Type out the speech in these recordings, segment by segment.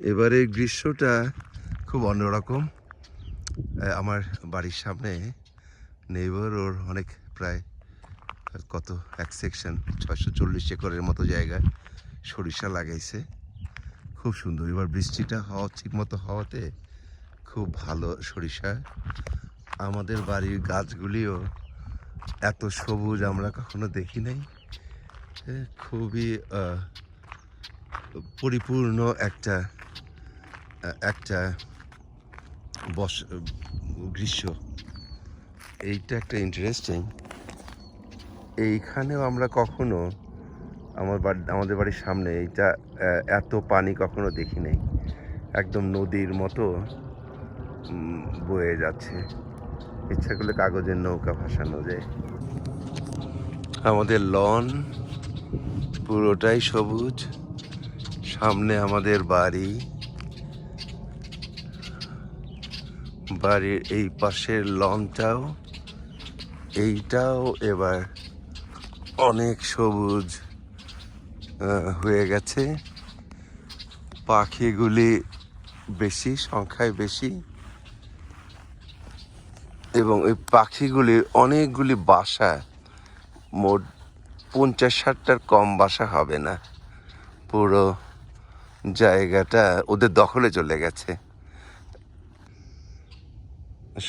এবারে গ্রীষ্মটা খুব অন্যরকম। আমার বাড়ির সামনে নেইবার ওর অনেক প্রায় কত এক সেকশন 640 একরের মতো জায়গায় সরিষা লাগাইছে, খুব সুন্দর। এবার বৃষ্টিটা হওয়া ঠিক মতো হওয়াতে খুব ভালো সরিষা। আমাদের বাড়ির গাছগুলিও এত সবুজ আমরা কখনো দেখি নাই। খুবই পরিপূর্ণ একটা একটা গ্রীষ্ম। এইটা একটা ইন্টারেস্টিং। এইখানেও আমরা কখনো আমাদের বাড়ির সামনে এইটা এত পানি কখনো দেখি নাই। একদম নদীর মতো বয়ে যাচ্ছে, ইচ্ছা করলে কাগজের নৌকা ভাসানো যায়। আমাদের লন পুরোটাই সবুজ, সামনে আমাদের বাড়ি, বাড়ির এই পাশের লনটাও, এইটাও এবার অনেক সবুজ হয়ে গেছে। পাখিগুলি বেশি সংখ্যায় বেশি, এবং ওই পাখিগুলির অনেকগুলি বাসা, মোট 50-60টার কম বাসা হবে না। পুরো জায়গাটা ওদের দখলে চলে গেছে।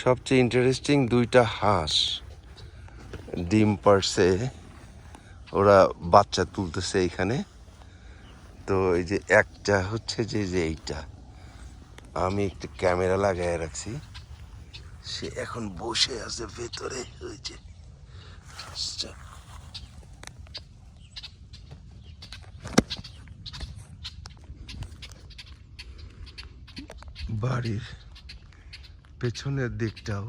সবচেয়ে ইন্টারেস্টিং, 2টা হাঁস ডিম পারছে, ওরা বাচ্চা তুলতেছে এইখানে। তো এই যে একটা হচ্ছে যে এইটা আমি একটু ক্যামেরা লাগাই রাখছি, সে এখন বসে আছে ভেতরে। ওই যে বাড়ির পেছনের দিকটাও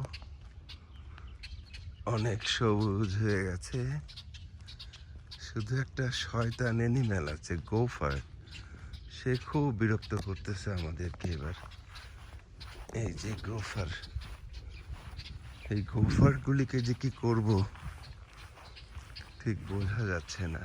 অনেক সবুজ হয়ে গেছে। শুধু একটা শয়তান এনিম্যাল আছে, গোফার, সে খুব বিরক্ত করতেছে আমাদেরকে এবার। এই যে গোফার, এই গোফারগুলিকে যে কি করব ঠিক বোঝা যাচ্ছে না।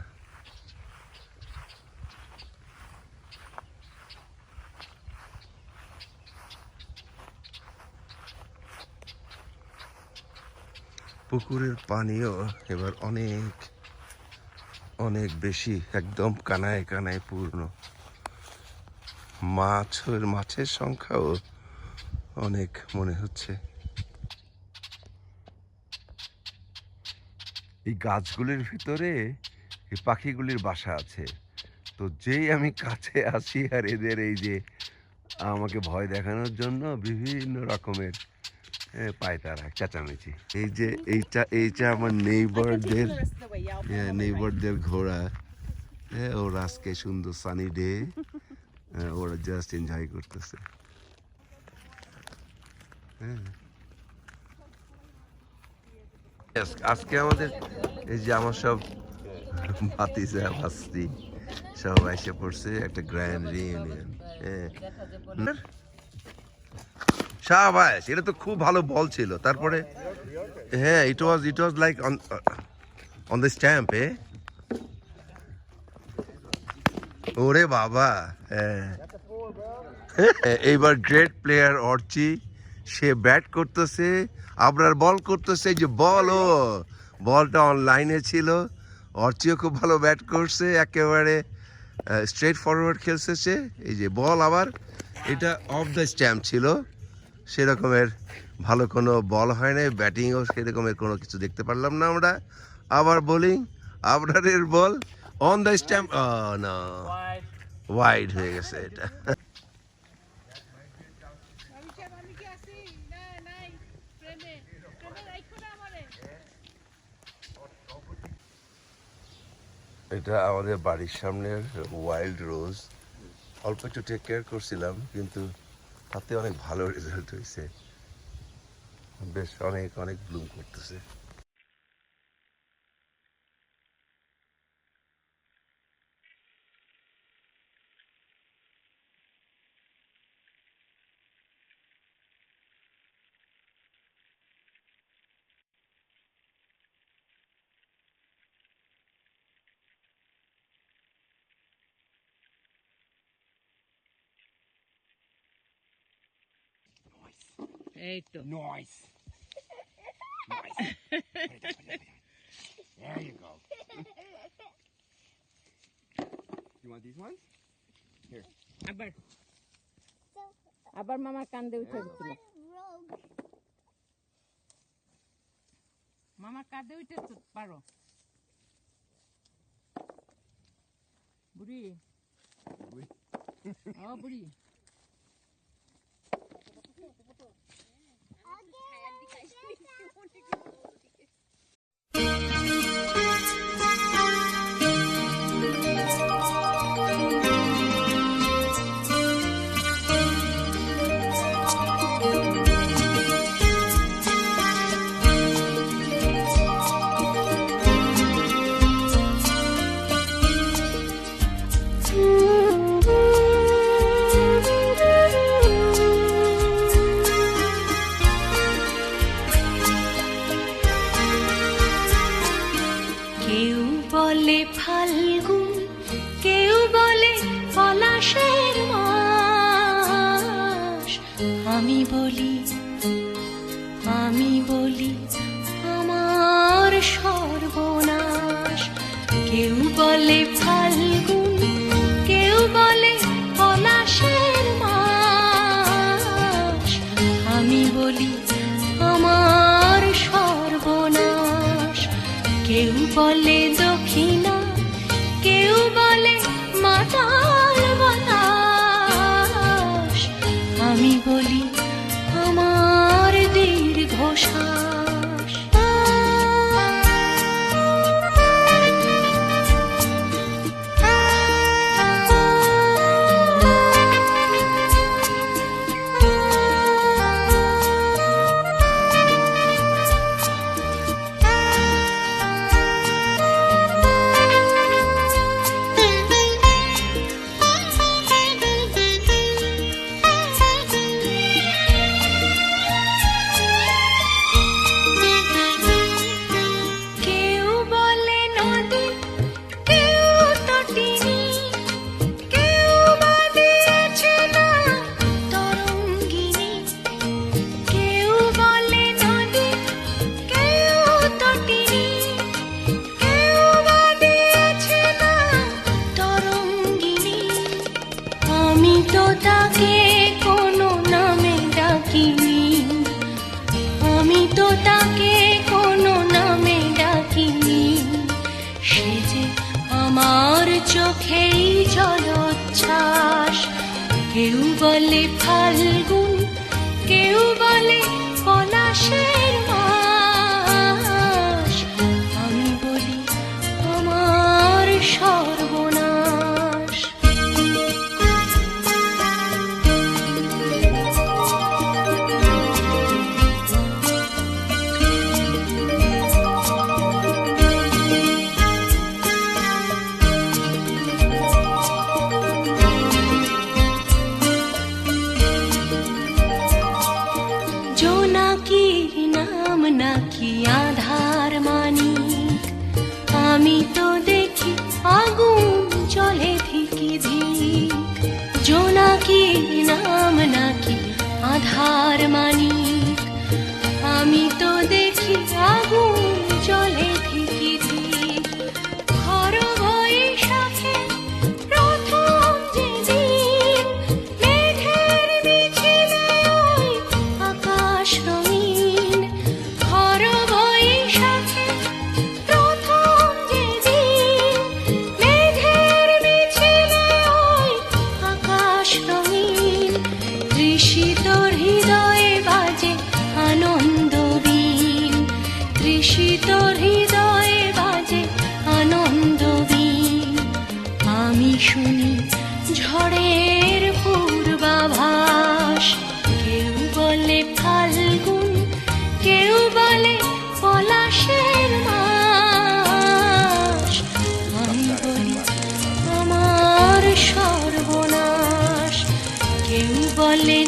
পুকুরের পানিও এবার অনেক অনেক বেশি, একদম কানায় কানায় পূর্ণ। মাছের সংখ্যাও অনেক মনে হচ্ছে। এই গাছগুলির ভিতরে এই পাখিগুলির বাসা আছে। তো যেই আমি কাছে আসি আর এদের এই যে আমাকে ভয় দেখানোর জন্য বিভিন্ন রকমের পায়তারা চেঁচামেচি। এই যে এইটা আমার নেইবারদের ঘোড়া। হ্যাঁ, ওরা আজকে সুন্দর সানি ডে, ওরা জাস্ট এনজয় করতেছে। হ্যাঁ, আজকে আমাদের এই যে আমার সব ভাতিজা ভাস্তি সব এসে পড়ছে, একটা গ্র্যান্ড রিইউনিয়ন। হ্যাঁ, শাবাশ, এটা তো খুব ভালো বল ছিল। তারপরে হ্যাঁ, it was like on the stump. ওরে বাবা, হ্যাঁ। এইবার গ্রেট প্লেয়ার অর্চি, সে ব্যাট করতেছে, আবরার বল করতেছে। যে বলটা অনলাইনে ছিল। অর্চিও খুব ভালো ব্যাট করছে, একেবারে স্ট্রেট ফরওয়ার্ড খেলছে সে। এই যে বল আবার, এটা অফ দ্য স্ট্যাম্প ছিল, সেরকমের ভালো কোনো বল হয় না। ব্যাটিংও সেরকমের কোনো কিছু দেখতে পারলাম না আমরা। আবার বোলিং, আবরারের বল অন দ্য স্ট্যাম্প, না, ওয়াইড হয়ে গেছে এটা। এটা আমাদের বাড়ির সামনের ওয়াইল্ড রোজ। অল্প একটু টেক কেয়ার করছিলাম, কিন্তু তাতে অনেক ভালো রেজাল্ট হয়েছে, বেশ অনেক অনেক ব্লুম করতেছে। এই তো Nice. Nice. There you go. You want these ones? Here. আবার আবার মামার কান্দে উঠে গেছিল মামার কাঁধে উঠে পারো বুড়ি ও বুড়ি কেউ বলে ফাল্গুন কেউ বলে পলাশের মাস আমি বলি আমার সর্বনাশ কেউ বলে ফাল্গুন কেউ বলে পলাশের মাস আমি বলি আমার সর্বনাশ কেউ বলে দক্ষিণা কেউ বলে মাতাল বাতাস আমি বলি আমার দীর্ঘশ্বাস কেউ বলে নদী কেউ তটিনী কেউ বা দিয়েছে না তরঙ্গিনী কেউ বলে নদী কেউ তটিনী কেউ বা দিয়েছে না তরঙ্গিনী আমি তো তাকে কোনো নামে ডাকিনি আমি তো তাকে কোনো নামে ডাকিনি সে যে আমার চোখেই জলোচ্ছ্বাস কেউ বলে ফাল্গুন কেউ বলে পলাশের মাস আমি বলি আমার সর্বনাশ জোনাকির নাম নাকি আধার মানিক আমি তো দেখি আগুন জ্বলে ধিকি ধিক জোনাকির নাম নাকি আধার মানিক আমি তো দেখি আগুন জ্বলে ধিকি ধিক খর বৈশাখে প্রথম যেদিন মেঘের মিছিলে ওই আকাশ রঙিন খর বৈশাখে প্রথম যেদিন মেঘের মিছিলে ওই আকাশ রঙিন তৃষিত হৃদয়ে বাজে আনন্দ বীণ তৃষিত হৃদয়ে বাজে আনন্দ বীণ আমি শুনি ঝড়ের পূর্বাভাস কেউ বলে ফাল্গুন কেউ বলে পলাশের মাস আমি বলি আমার সর্বনাশ কেউ বলে